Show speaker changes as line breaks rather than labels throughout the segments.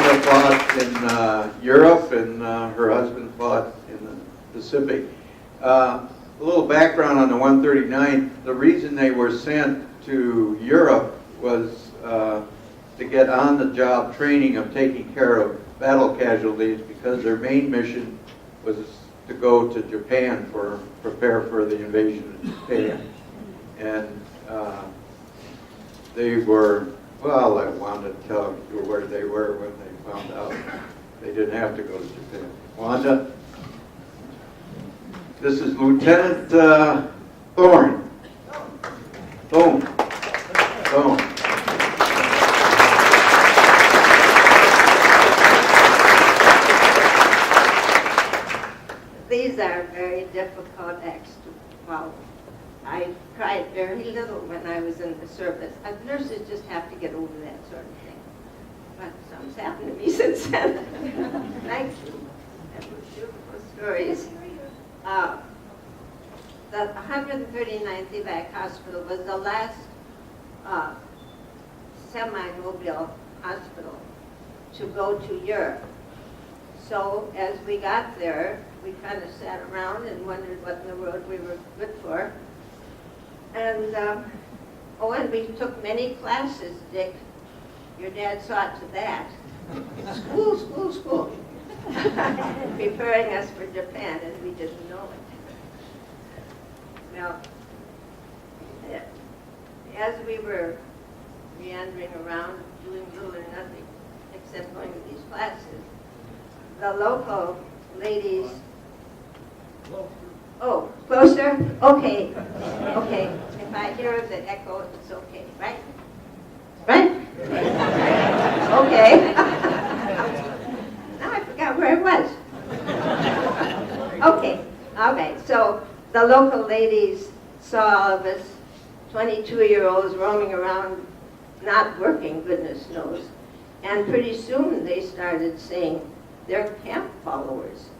Wanda fought in Europe, and her husband fought in the Pacific. A little background on the 139th. The reason they were sent to Europe was to get on-the-job training of taking care of battle casualties, because their main mission was to go to Japan prepare for the invasion of Japan. And they were, well, I wanted to tell you where they were when they found out they didn't have to go to Japan. Wanda? This is Lieutenant Thorne. Thorne.
These are very difficult acts to follow. I cried very little when I was in the service. Nurses just have to get over that sort of thing. But something's happened to me since then. Thank you. That was beautiful stories. The 139th Evac Hospital was the last semi-mobile hospital to go to Europe. So as we got there, we kind of sat around and wondered what in the world we were good for. And and we took many classes, Dick. Your dad saw to that. School. Preparing us for Japan, and we didn't know it. Well, as we were meandering around, doing little or nothing except going to these classes, the local ladies. Oh, closer? Okay. If I hear the echo, it's okay, right? Right? Okay. Now I forgot where I was. Okay, all right. So the local ladies saw all of us 22-year-olds roaming around, not working, goodness knows. And pretty soon they started saying, they're camp followers.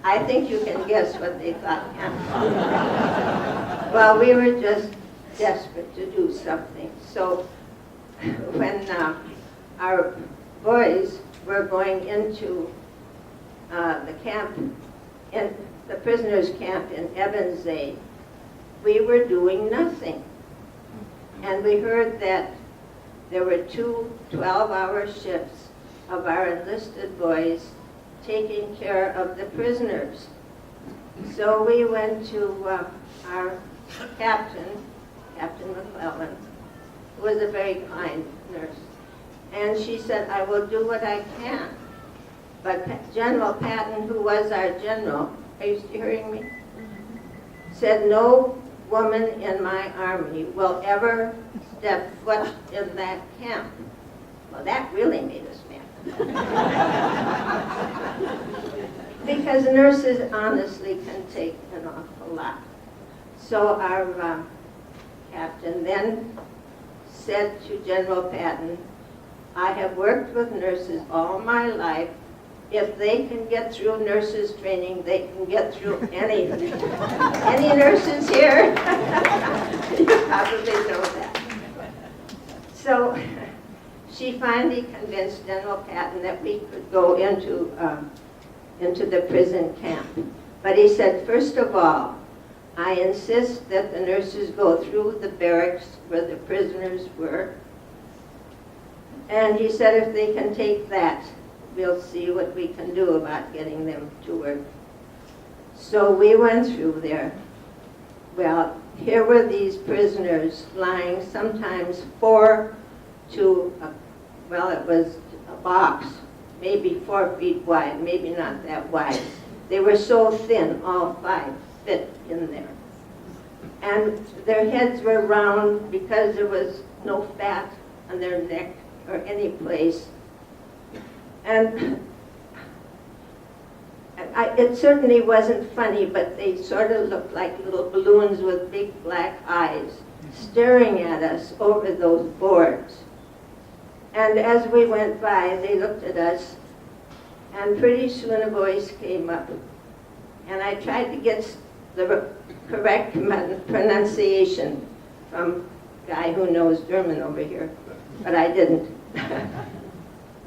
I think you can guess what they thought camp followers. Well, we were just desperate to do something. So when our boys were going into the camp, in the prisoners' camp in Ebensee, we were doing nothing. And we heard that there were 2 12-hour shifts of our enlisted boys taking care of the prisoners. So we went to our captain, Captain McClellan, who was a very kind nurse. And she said, I will do what I can. But General Patton, who was our general, are you still hearing me? Said, no woman in my army will ever step foot in that camp. Well, that really made us mad. Because nurses honestly can take an awful lot. So our captain then said to General Patton, I have worked with nurses all my life. If they can get through nurses training, they can get through anything. Any nurses here? You probably know that. So she finally convinced General Patton that we could go into the prison camp. But he said, first of all, I insist that the nurses go through the barracks where the prisoners were. And he said, if they can take that, we'll see what we can do about getting them to work. So we went through there. Well, here were these prisoners lying sometimes 4 to, well, it was a box, maybe 4 feet wide, maybe not that wide. They were so thin, all 5 fit in there. And their heads were round because there was no fat on their neck or any place. And it certainly wasn't funny, but they sort of looked like little balloons with big black eyes staring at us over those boards. And as we went by, they looked at us, and pretty soon a voice came up. And I tried to get the correct pronunciation from a guy who knows German over here, but I didn't.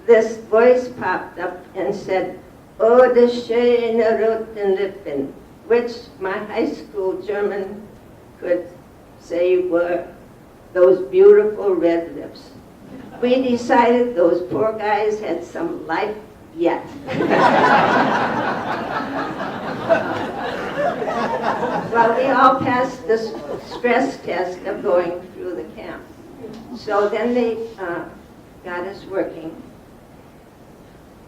this voice popped up and said, "Oh, the schöne roten Lippen," which my high school German could say were those beautiful red lips. We decided those poor guys had some life yet. Well, we all passed the stress test of going through the camp. So then they got us working.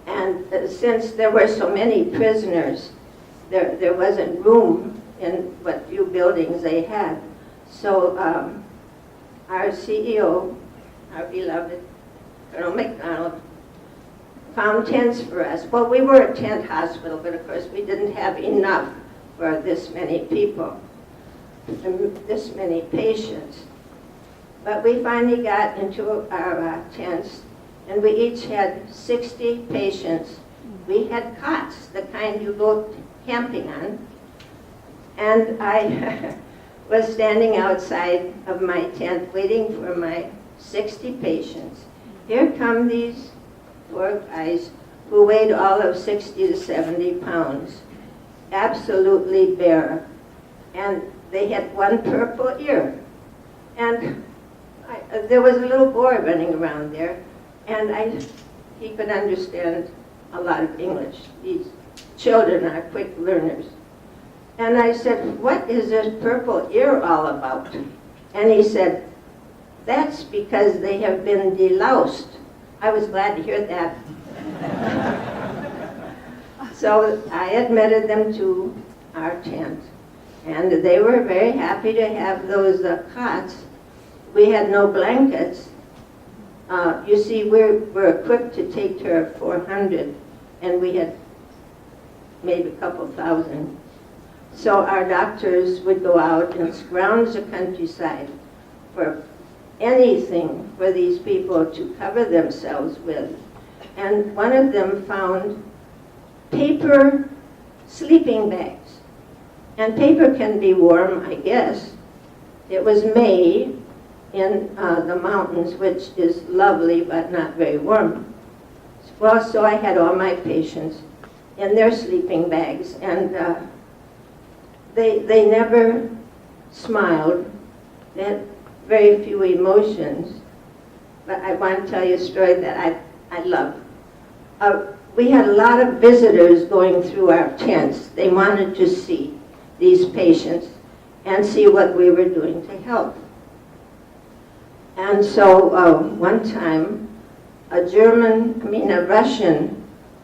And since there were so many prisoners, there wasn't room in what few buildings they had. So our CEO, our beloved Colonel Macdonald, found tents for us. Well, we were a tent hospital, but of course we didn't have enough for this many people, this many patients. But we finally got into our tents, and we each had 60 patients. We had cots, the kind you go camping on, and I was standing outside of my tent waiting for my 60 patients. Here come these poor guys who weighed all of 60 to 70 pounds, absolutely bare, and they had one purple ear. And there was a little boy running around there, and he could understand a lot of English. These children are quick learners. And I said, "What is this purple ear all about?" And he said, "That's because they have been deloused." I was glad to hear that. So I admitted them to our tent, and they were very happy to have those cots. We had no blankets. You see, we're equipped to take care of 400, and we had maybe a couple thousand. So our doctors would go out and scrounge the countryside for anything for these people to cover themselves with. And one of them found paper sleeping bags. And paper can be warm, I guess. It was May in the mountains, which is lovely but not very warm. Well, so I had all my patients in their sleeping bags, and they never smiled. They had very few emotions. But I want to tell you a story that I love. We had a lot of visitors going through our tents. They wanted to see these patients and see what we were doing to help. And so one time, a Russian,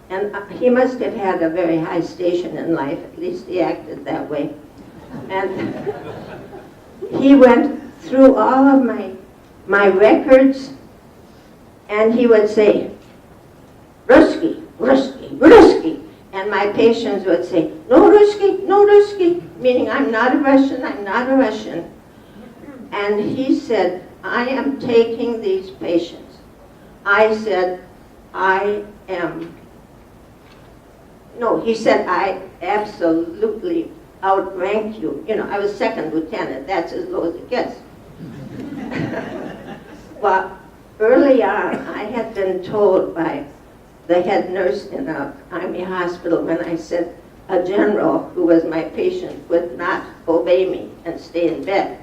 and he must have had a very high station in life, at least he acted that way. And he went through all of my records, and he would say, "Ruski, Ruski, Ruski." And my patients would say, "No Ruski, no Ruski," meaning I'm not a Russian, I'm not a Russian. And he said, "I am taking these patients." I said, he said, "I absolutely outrank you." You know, I was second lieutenant, that's as low as it gets. Well, early on, I had been told by the head nurse in an army hospital when I said a general who was my patient would not obey me and stay in bed.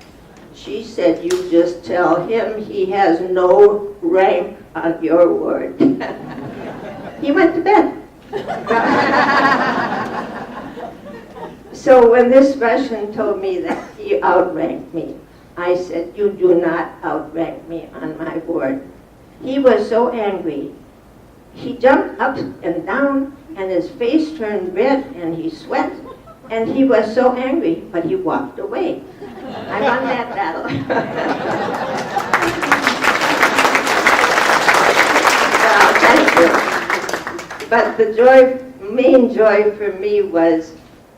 She said, "You just tell him he has no rank on your ward." He went to bed. So when this Russian told me that he outranked me, I said, "You do not outrank me on my ward." He was so angry. He jumped up and down, and his face turned red, and he sweat, and he was so angry, but he walked away. I won that battle. Well, thank you. But the main joy for me was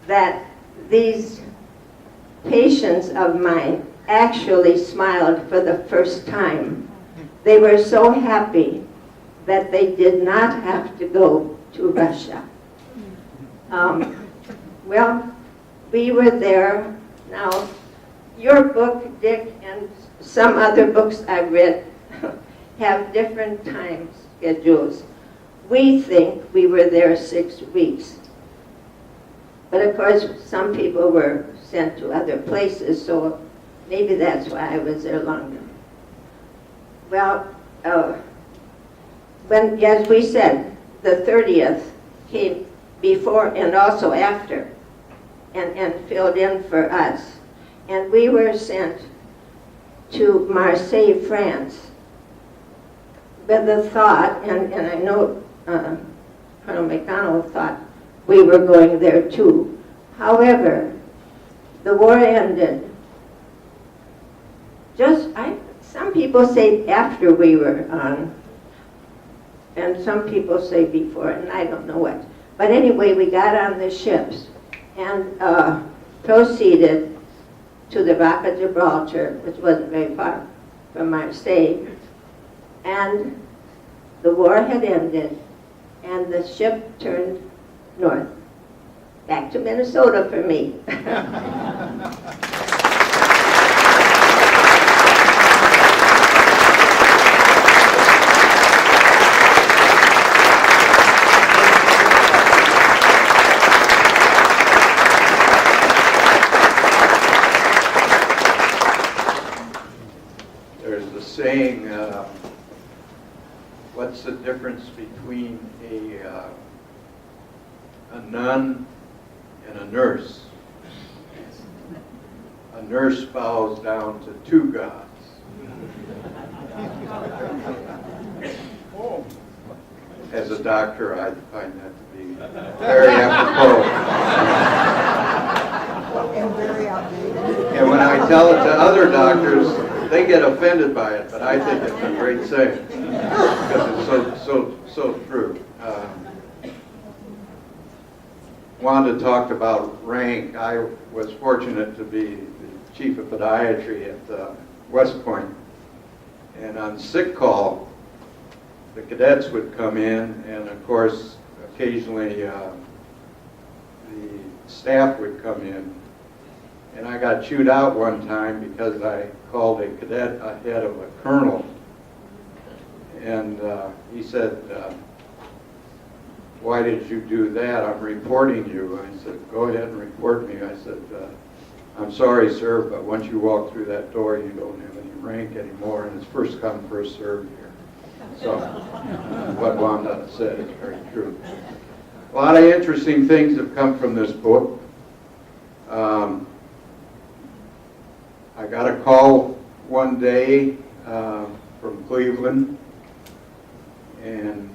that these patients of mine actually smiled for the first time. They were so happy that they did not have to go to Russia. Well, we were there. Now, your book, Dick, and some other books I've read have different time schedules. we think we were there 6 weeks. But of course, some people were sent to other places, so maybe that's why I was there longer. Well, when, as we said, the 30th came before and also after, and filled in for us. And we were sent to Marseille, France, with the thought, and I know Colonel Macdonald thought we were going there too. However, the war ended. Some people say after we were on, and some people say before, and I don't know what. But anyway, we got on the ships and proceeded to the Rock of Gibraltar, which wasn't very far from Marseille. And the war had ended, and the ship turned north, back to Minnesota for me.
There's the saying, what's the difference between a nun and a nurse? A nurse bows down to two gods. As a doctor, I find that to be very apropos.
And very outdated.
And when I tell it to other doctors, they get offended by it, but I think it's a great saying because it's so true. Wanda talked about rank. I was fortunate to be the chief of podiatry at West Point, and on sick call, the cadets would come in, and of course, occasionally the staff would come in. And I got chewed out one time because I called a cadet ahead of a colonel. And he said, why did you do that? I'm reporting you. I said, go ahead and report me. I said, I'm sorry, sir, but once you walk through that door, you don't have any rank anymore, and it's first come, first served here. So what Wanda said is very true. A lot of interesting things have come from this book. I got a call one day from Cleveland, and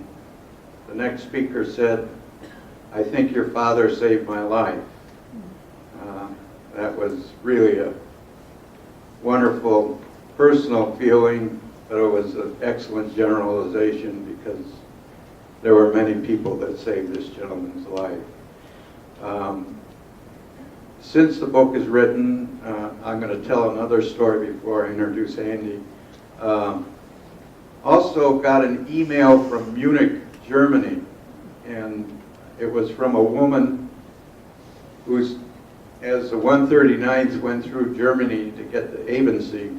the next speaker said, I think your father saved my life. That was really a wonderful personal feeling, but it was an excellent generalization because there were many people that saved this gentleman's life. Since the book is written, I'm going to tell another story before I introduce Andy. Also got an email from Munich, Germany, and it was from a woman who's, as the 139th went through Germany to get to Ebensee,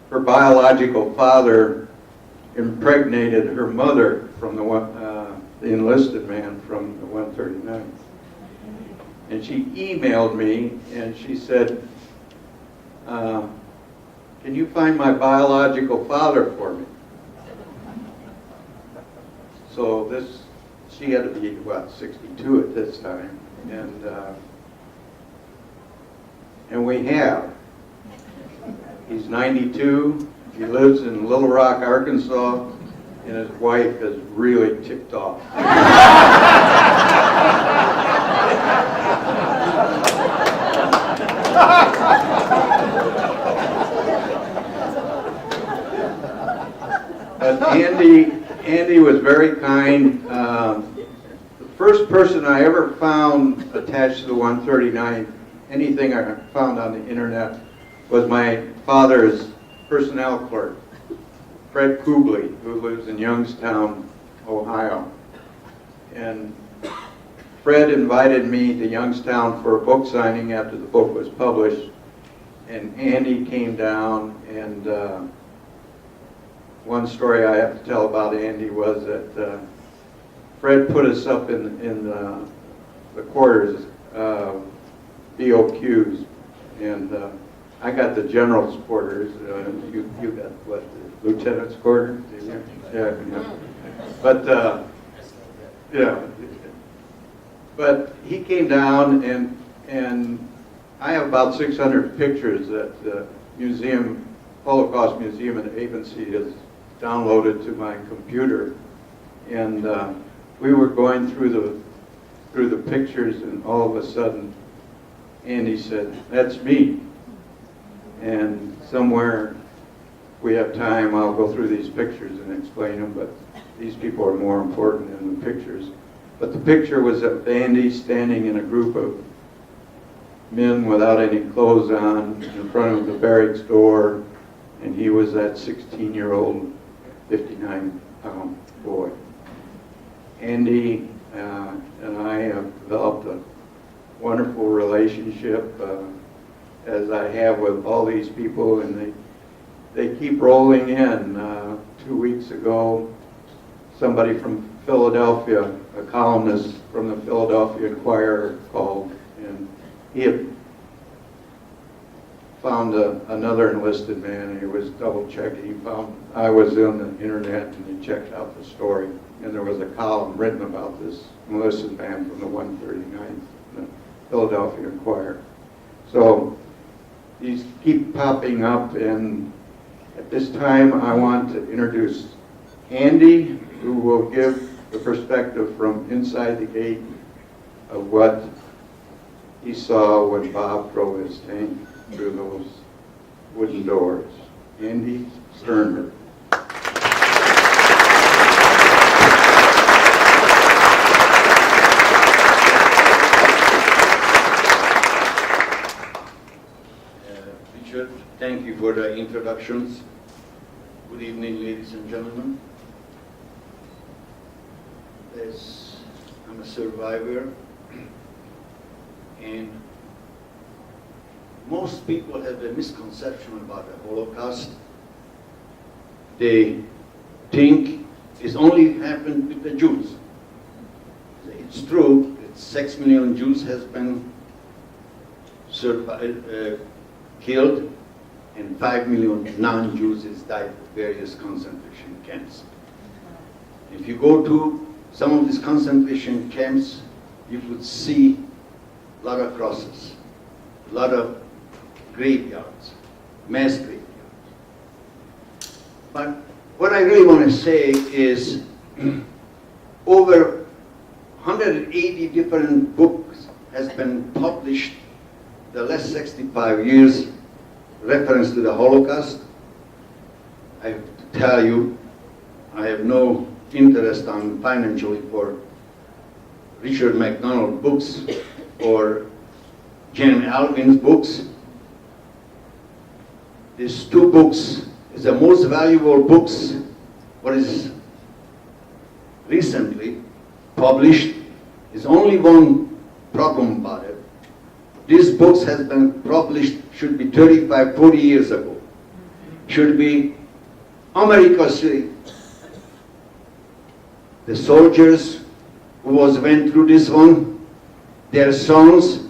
her biological father impregnated her mother from the enlisted man from the 139th. And she emailed me and she said, can you find my biological father for me? So she had to be, what, 62 at this time. And we have. He's 92, he lives in Little Rock, Arkansas, and his wife is really ticked off. But Andy was very kind. The first person I ever found attached to the 139, anything I found on the internet, was my father's personnel clerk, Fred Kubley, who lives in Youngstown, Ohio. And Fred invited me to Youngstown for a book signing after the book was published, and Andy came down and one story I have to tell about Andy was that Fred put us up in the quarters, BOQs, and I got the general's quarters. You got what, the lieutenant's quarters? Yeah. But yeah. But he came down, and I have about 600 pictures that the museum, Holocaust Museum in Ebensee, has downloaded to my computer. And we were going through the pictures, and all of a sudden, Andy said, "That's me." And somewhere, if we have time, I'll go through these pictures and explain them, but these people are more important than the pictures. But the picture was of Andy standing in a group of men without any clothes on in front of the barracks door, and he was that 16-year-old, 59-pound boy. Andy and I have developed a wonderful relationship, as I have with all these people, and they keep rolling in. 2 weeks ago, somebody from Philadelphia, a columnist from the Philadelphia Inquirer, called, and he had found another enlisted man, and he was double checking. He found I was on the internet, and he checked out the story, and there was a column written about this enlisted man from the 139th, the Philadelphia Inquirer. So these keep popping up, and at this time I want to introduce Andy, who will give the perspective from inside the gate of what he saw when Bob drove his tank through those wooden doors. Andy Sternberg.
Richard, thank you for the introductions. Good evening, ladies and gentlemen. I'm a survivor, and most people have a misconception about the Holocaust. They think it's only happened with the Jews. It's true that 6 million Jews has been killed, and 5 million non-Jews has died in various concentration camps. If you go to some of these concentration camps, you could see a lot of crosses, a lot of graveyards, mass graveyards. But what I really want to say is over 180 different books has been published the last 65 years reference to the Holocaust. I have to tell you, I have no interest on financially for Richard Macdonald books or Jan Alvin's books. These two books is the most valuable books what is recently published. Is only one problem about it. These books has been published should be 35, 40 years ago. Should be America's the soldiers who went through this one, their sons,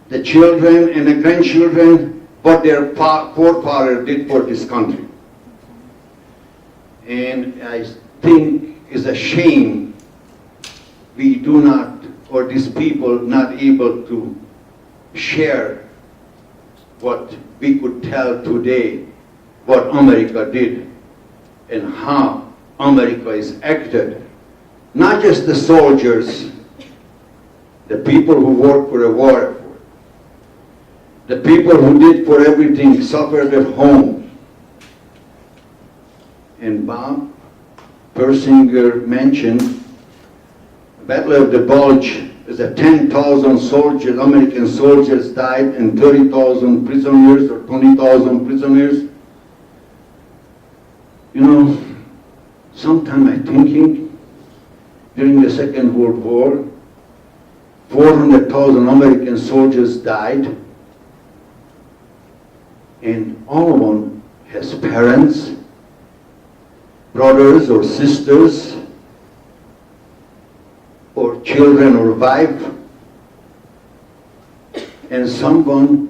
the children and the grandchildren, what their forefathers did for this country. And I think it's a shame we do not, or these people not able to share what we could tell today, what America did and how America is acted. Not just the soldiers, the people who work for the war effort, the people who did for everything, suffered at home. And Bob Persinger mentioned the Battle of the Bulge is that 10,000 soldiers, American soldiers died and 30,000 prisoners or 20,000 prisoners. You know, sometime I'm thinking, during the Second World War, 400,000 American soldiers died, and all of them has parents, brothers or sisters or children or wife, and someone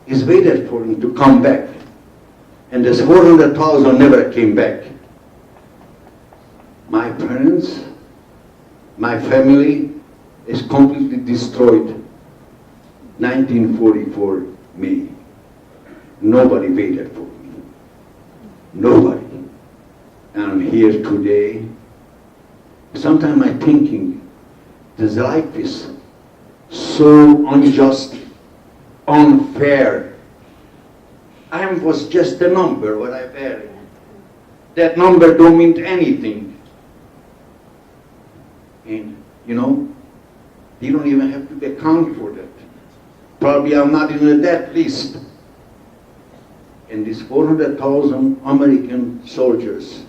is waited for him to come back. And this 400,000 never came back. My parents, my family is completely destroyed. 1944 May. Nobody waited for me. Nobody. And I'm here today. Sometimes I'm thinking, this life is so unjust, unfair. I was just a number, what I buried. That number don't mean anything. And, you know, you don't even have to account for that. Probably I'm not in that list. And these 400,000 American soldiers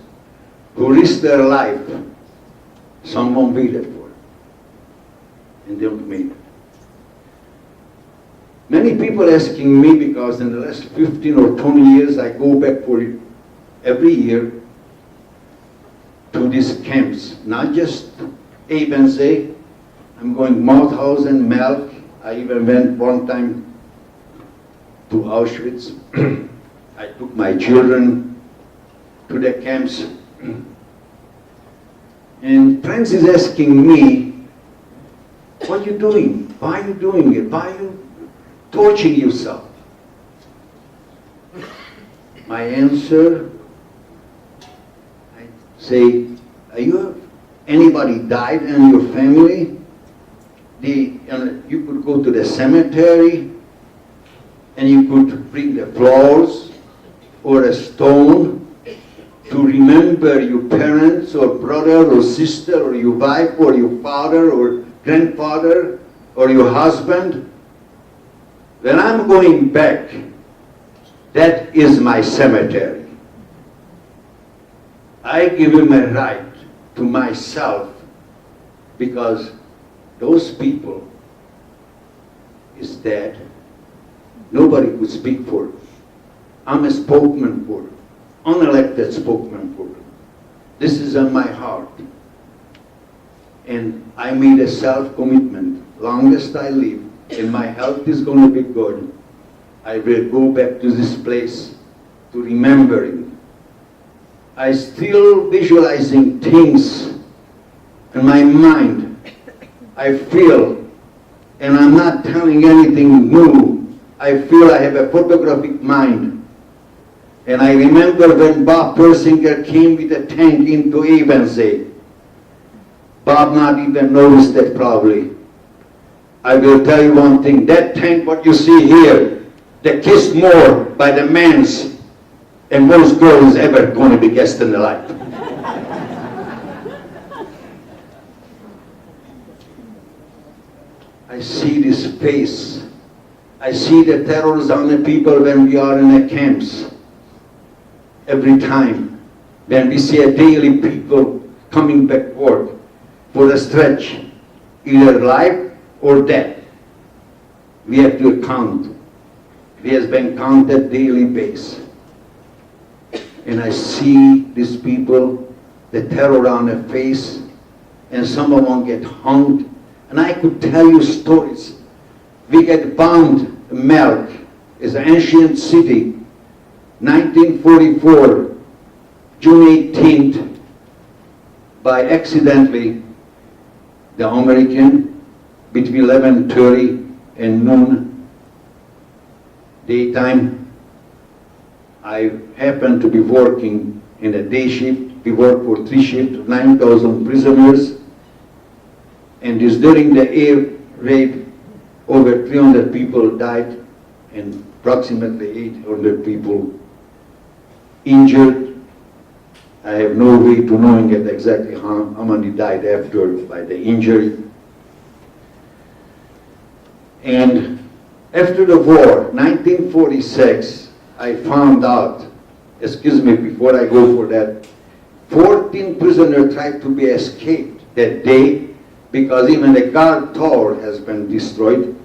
who risked their life, someone waited for it. And they don't make it. Many people asking me, because in the last 15 or 20 years I go back for it every year to these camps, not just Ebensee. I'm going Mauthausen, Melk. I even went one time to Auschwitz. I took my children to the camps. And friends is asking me, what are you doing? Why are you doing it? Why are you torturing yourself? My answer, I say, anybody died in your family? You could go to the cemetery and you could bring the flowers or a stone to remember your parents or brother or sister or your wife or your father or grandfather or your husband. When I'm going back, that is my cemetery. I give him a right to myself because those people is dead. Nobody could speak for them. I'm a spokesman for them, unelected spokesman for them. This is on my heart. And I made a self-commitment. Longest I live, and my health is going to be good, I will go back to this place to remembering. I still visualizing things in my mind. I feel, and I'm not telling anything new, I feel I have a photographic mind. And I remember when Bob Persinger came with a tank into Ebensee. Bob not even noticed that probably. I will tell you one thing, that tank what you see here, they kissed more by the men's and most girls ever going to be guessed in the life. I see this face. I see the terrors on the people when we are in the camps. Every time when we see a daily people coming backward for a stretch, either life or death, we have to account. We have been counted daily basis. And I see these people, the terror on their face, and some of them get hung. And I could tell you stories. We get bound. Melk is an ancient city. 1944, June 18th, by accidentally, the American, between 11:30 and noon, daytime, I happened to be working in a day shift. We work for 3 shifts, 9,000 prisoners. And it's during the air raid, over 300 people died and approximately 800 people injured. I have no way to knowing it exactly how many died after by the injury. And after the war, 1946, I found out, excuse me, before I go for that, 14 prisoners tried to be escaped that day because even the guard tower has been destroyed,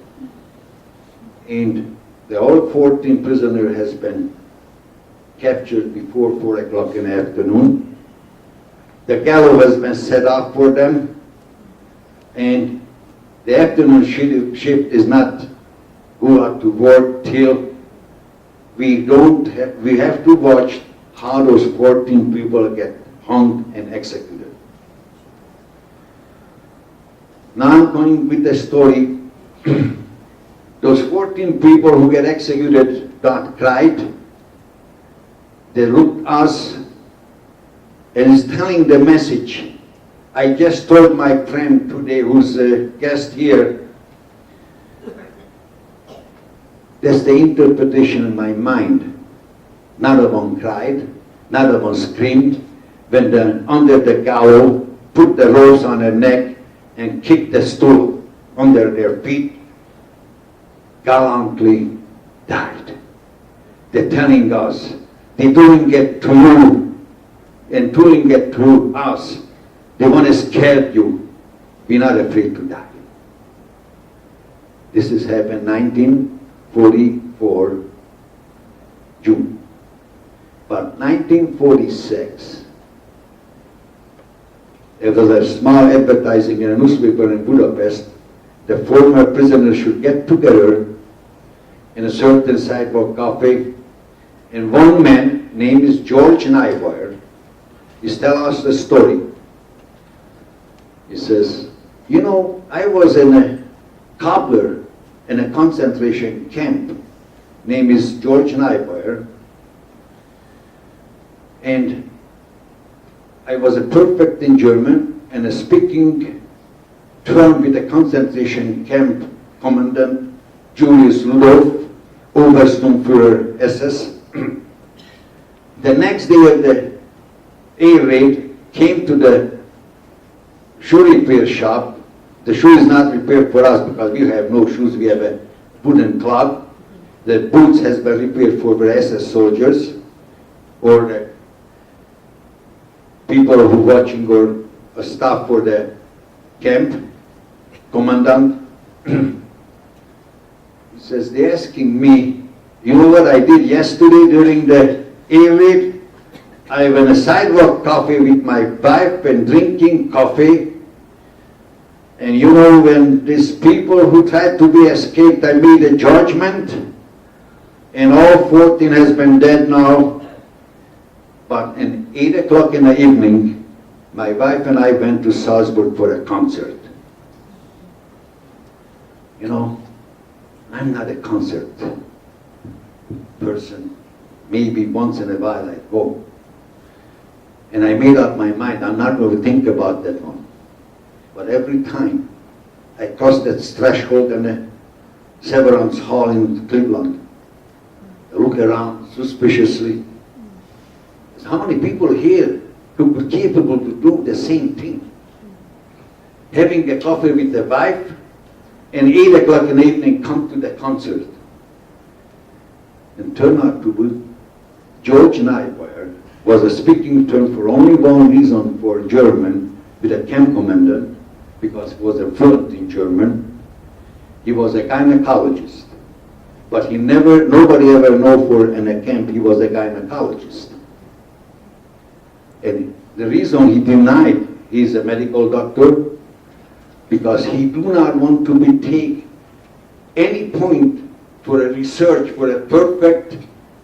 and the all 14 prisoners has been captured before 4 o'clock in the afternoon. The gallows has been set up for them, and the afternoon shift is not go out to work till we have to watch how those 14 people get hung and executed. Now I'm going with the story. Those 14 people who get executed not cried. They looked at us and is telling the message. I just told my friend today, who's a guest here, that's the interpretation in my mind. Not of one cried, not of one screamed, when under the gallows, put the ropes on their neck and kicked the stool under their feet, gallantly died. They're telling us, they don't get to you and don't get to us. They want to scare you. We're not afraid to die. This has happened 1944, June. But 1946, there was a small advertising in a newspaper in Budapest. The former prisoners should get together in a certain sidewalk cafe, and one man, name is George Niebuhr, is telling us the story. He says, you know, I was in a cobbler in a concentration camp. Name is George Niebuhr, and I was a perfect in German and a speaking term with the concentration camp commandant Julius Ludolf, Obersturmführer SS. The next day of the air raid, came to the shoe repair shop. The shoe is not repaired for us because we have no shoes, we have a wooden clog. The boots has been repaired for the SS soldiers or the people who watching or staff for the camp, commandant. He says, they're asking me, you know what I did yesterday during the air raid? I went a sidewalk coffee with my wife and drinking coffee. And you know, when these people who tried to be escaped, I made a judgment, and all 14 has been dead now. But at 8 o'clock in the evening, my wife and I went to Salzburg for a concert. You know, I'm not a concert person. Maybe once in a while I go. And I made up my mind, I'm not going to think about that one. But every time I cross that threshold in the Severance Hall in Cleveland, I look around suspiciously. How many people here who were capable to do the same thing? Having a coffee with the wife, and 8 o'clock in the evening come to the concert. And turn out to be George Niebuhr was a speaking term for only one reason for German with a camp commander, because he was a fluent in German. He was a gynecologist. But nobody ever know for in a camp he was a gynecologist. And the reason he denied he's a medical doctor, because he do not want to be take any point for a research for a perfect,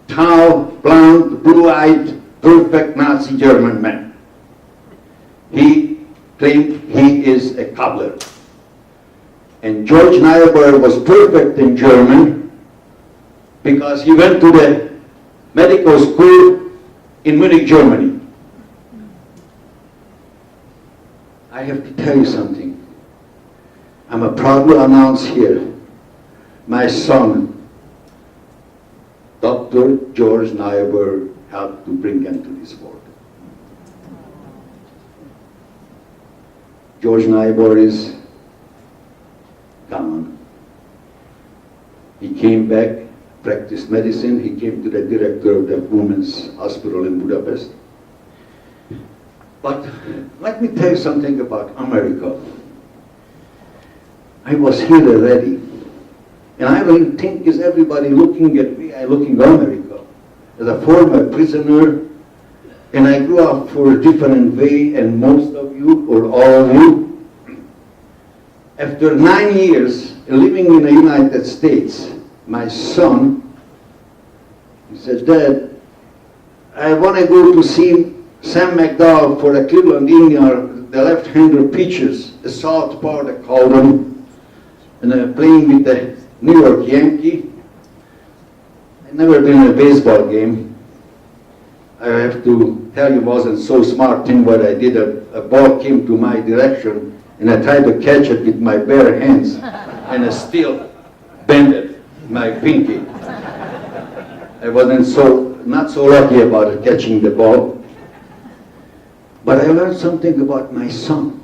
tall, blonde, blue-eyed, perfect Nazi German man. He claimed he is a cobbler. And George Niebuhr was perfect in German because he went to the medical school in Munich, Germany. I have to tell you something. I'm proud to announce here, my son, Dr. George Niebuhr, helped to bring into this world. George Niebuhr is gone. He came back, practiced medicine. He came to the director of the Women's Hospital in Budapest. But let me tell you something about America. I was here already. And I don't think is everybody looking at me, I looking at America. As a former prisoner, And I grew up for a different way, and most of you, or all of you, after 9 years living in the United States, my son, he said, Dad, I want to go to see Sam Macdonald for the Cleveland Indians, the left-hander pitchers, the southpaw, they call them, and they're playing with the New York Yankee. I've never been in a baseball game. I have to tell you, it wasn't so smart thing what I did. A ball came to my direction, and I tried to catch it with my bare hands, and I still bent it, my pinky. I wasn't not so lucky about catching the ball. But I learned something about my son.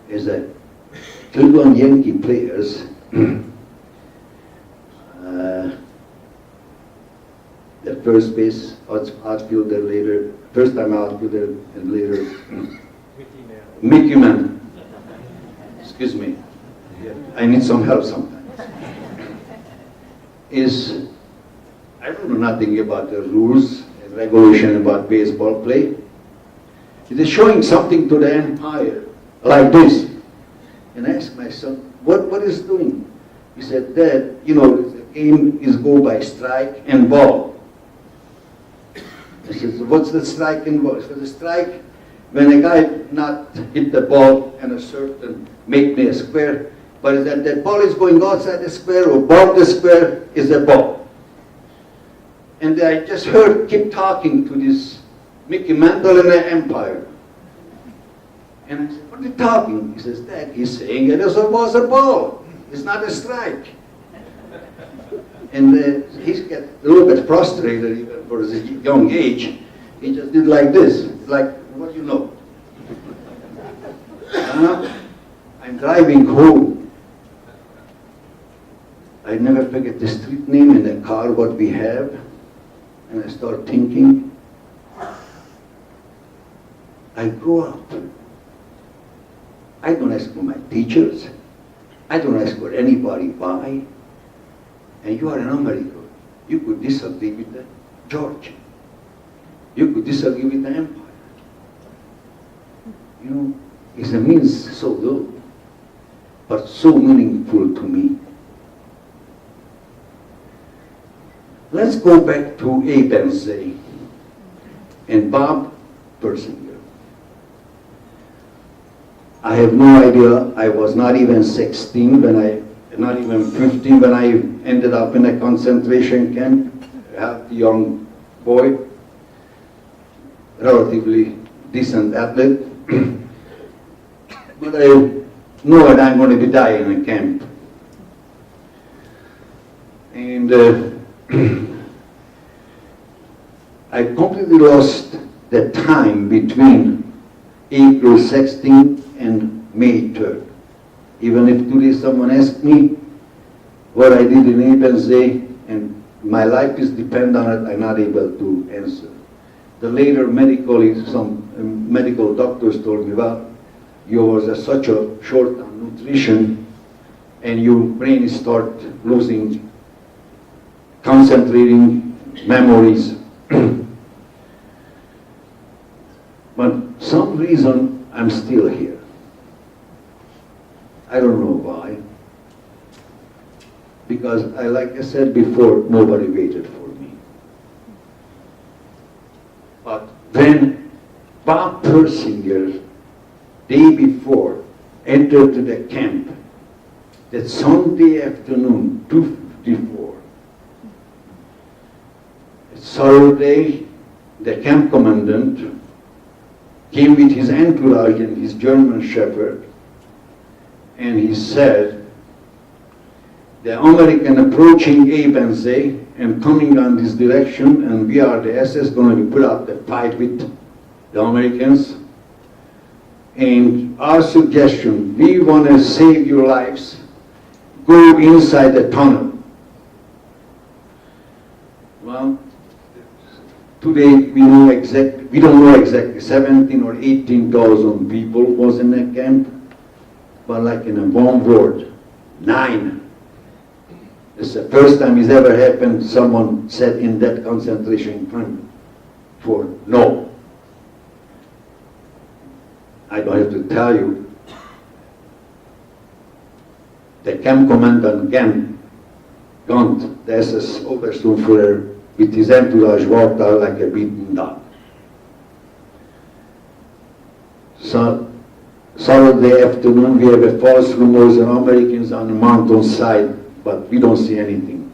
Is that Cleveland Yankee players, the first base, outfielder later, first time outfielder, and later Mickey Man. Excuse me, I need some help sometimes. I don't know nothing about the rules and regulation about baseball play. It is showing something to the umpire, like this. And I asked my son, what is doing? He said, Dad, you know, the game is go by strike and ball. I said, so what's the strike and ball? So the strike, when a guy not hit the ball and a certain make me a square, but is that the ball is going outside the square or above the square is a ball. And I just keep talking to this Mickey Mantle and the umpire. And I said, what are you talking? He says, Dad, he's saying it was a ball. It's not a strike. And he's got a little bit frustrated even for his young age. He just did like this, like, what do you know? I'm driving home. I never forget the street name in the car, what we have. And I start thinking, I grew up. I don't ask for my teachers. I don't ask for anybody why. And you are an American. You could disagree with the George. You could disagree with the empire. You know, it means so little, but so meaningful to me. Let's go back to Ebensee and Bob Persinger. I have no idea. I was not even 16 not even 15 when I ended up in a concentration camp. A healthy young boy, relatively decent athlete. But I know that I'm going to be dying in a camp. And I completely lost the time between April 16th and May 3rd. Even if today someone asked me what I did in Ebensee and my life is dependent on it, I'm not able to answer. The later some medical doctors told me, well, you was such a short on nutrition and your brain start losing, concentrating memories. But some reason I'm still here. I don't know why. Because like I said before, nobody waited for me. But when Bob Persinger, day before, entered the camp, that Sunday afternoon, 2:54, Saturday, the camp commandant came with his entourage and his German shepherd, and he said, the American approaching Ebensee and coming on this direction, and we are the SS going to put up the fight with the Americans. And our suggestion, we want to save your lives, go inside the tunnel. Well, today we don't know exactly, 17 or 18,000 people was in that camp, but like in a one word, 9. It's the first time it's ever happened someone said in that concentration camp for no. I don't have to tell you, the camp commandant Gant, the SS Obersturmführer, with his entourage walked out like a beaten dog. So, Saturday afternoon we have a false rumors and Americans on the mountainside, but we don't see anything.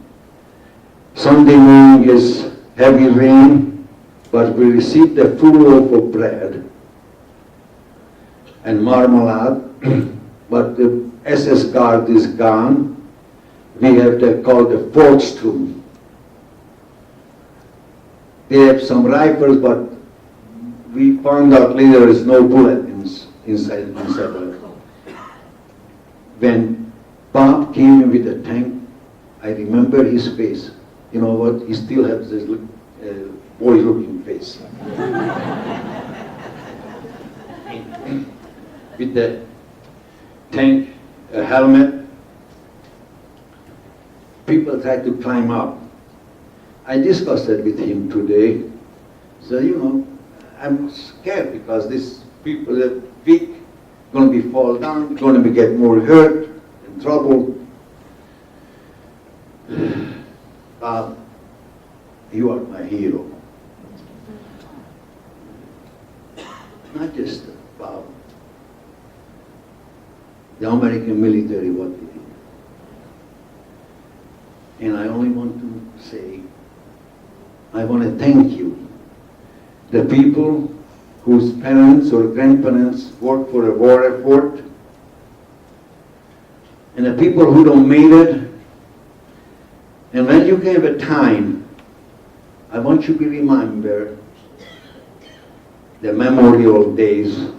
Sunday morning is heavy rain, but we received a full loaf of bread and marmalade, but the SS guard is gone. We have called the Volkssturm. They have some rifles, but we found out later there is no bullet inside. When Bob came in with the tank, I remember his face. You know what? He still has this boy-looking face. With the tank, a helmet, people try to climb up. I discussed that with him today. So, you know, I'm scared because these people are weak, going to be fall down, going to get more hurt, in trouble. Bob, you are my hero. Not just Bob. The American military, what we did. And I only want to say, I want to thank you. The people whose parents or grandparents worked for a war effort, and the people who don't made it. And when you have a time, I want you to remember the memorial days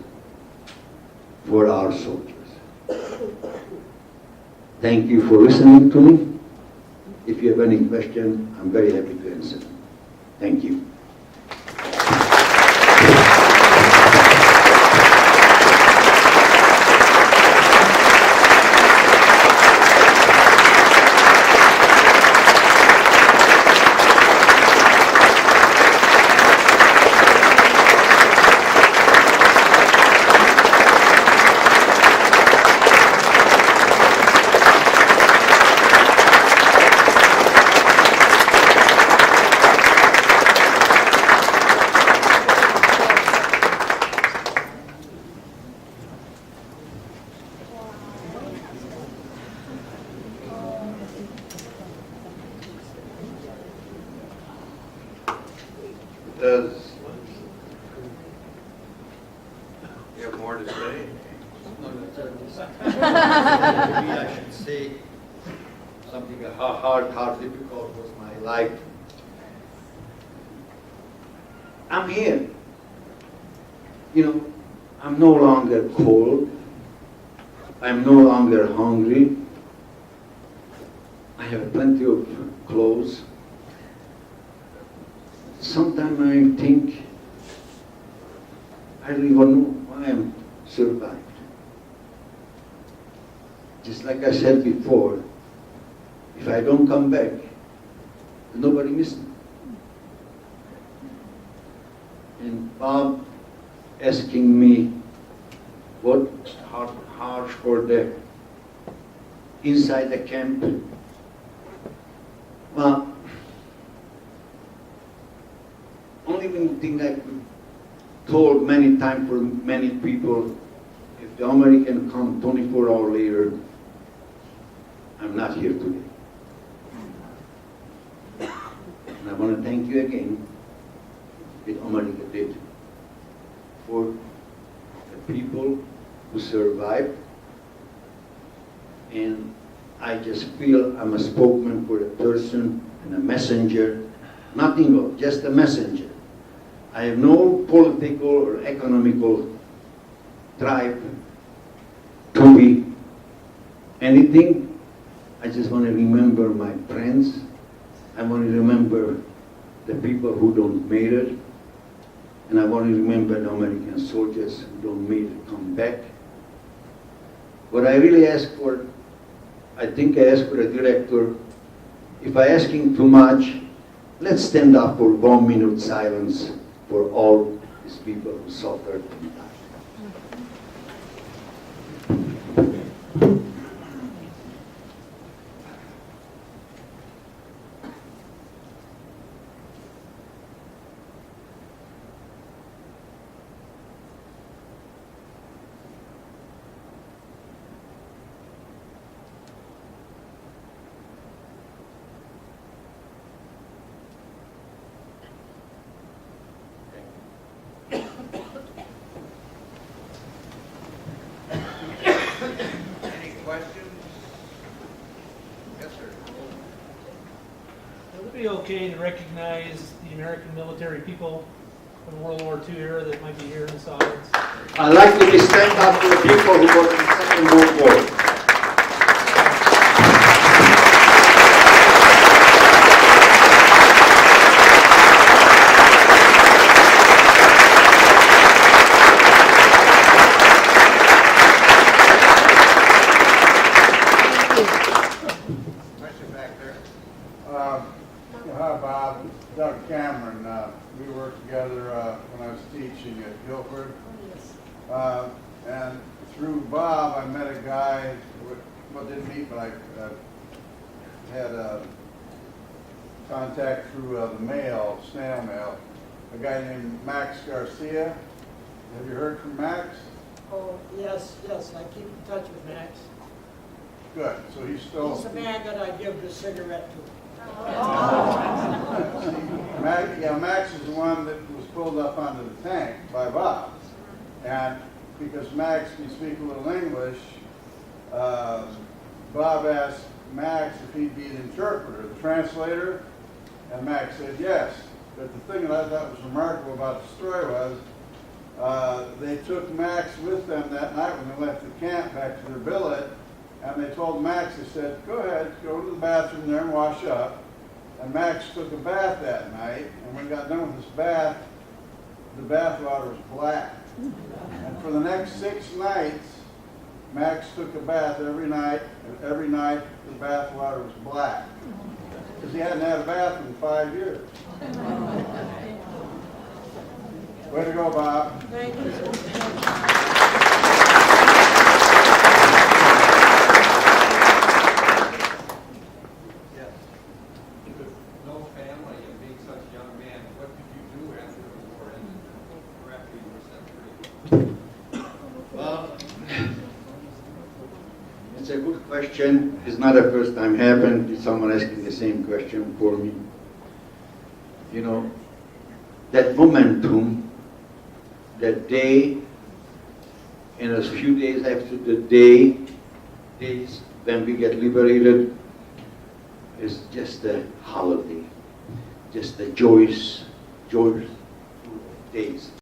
for our soldiers. Thank you for listening to me. If you have any question, I'm very happy to answer. Thank you.
Does you have more to say?
Maybe I should say something how difficult was my life. I'm here. You know, I'm no longer cold. I'm no longer hungry. I have plenty of clothes. Sometimes I think, I don't even know why I'm survived. Just like I said before, if I don't come back, nobody misses me. And Bob asking me what harsh for the inside the camp. Well, only thing I could told many times for many people, if the American come 24 hours later, I'm not here today. And I want to thank you again, what America did for the people who survived. And I just feel I'm a spokesman for a person and a messenger, nothing else, just a messenger. I have no political or economical drive to be anything. I just want to remember my friends. I want to remember the people who don't made it. And I want to remember the American soldiers who don't made it come back. What I really ask for, I think I asked for a director if I'm asking too much, let's stand up for 1 minute silence for all these people who suffered and died.
Any questions? Yes, sir.
Would it be okay to recognize the American military people from World War II era that might be here in this audience?
I'd like to be stand up for the people who were in the Second World War.
Question back there.
Hi, Bob. Doug Cameron. We worked together when I was teaching at Guilford. And through Bob, I met a guy, well, didn't meet, but I had contact through the mail, snail mail, a guy named Max Garcia. Have you heard from Max?
Oh, yes, I keep in touch with Max.
Good. So he's still...
He's the man that I give the cigarette to.
Max is the one that was pulled up onto the tank by Bob. And because Max can speak a little English, Bob asked Max if he'd be an interpreter, the translator, and Max said yes. But the thing that I thought was remarkable about the story was they took Max with them that night when they left the camp back to their billet, and they told Max, they said, go ahead, go to the bathroom there and wash up. And Max took a bath that night, and when he got done with his bath, the bath water was black. And for the next 6 nights, Max took a bath every night, and every night the bath water was black. Because he hadn't had a bath in 5 years. Way to go, Bob.
Thank you.
No family and being such a young man, what did you do after the war ended, or after you were set free?
Well, it's a good question. It's not the first time happened. Someone asking the same question for me. You know, that momentum, that day, and a few days after the days when we get liberated, is just a holiday, just a joyous days.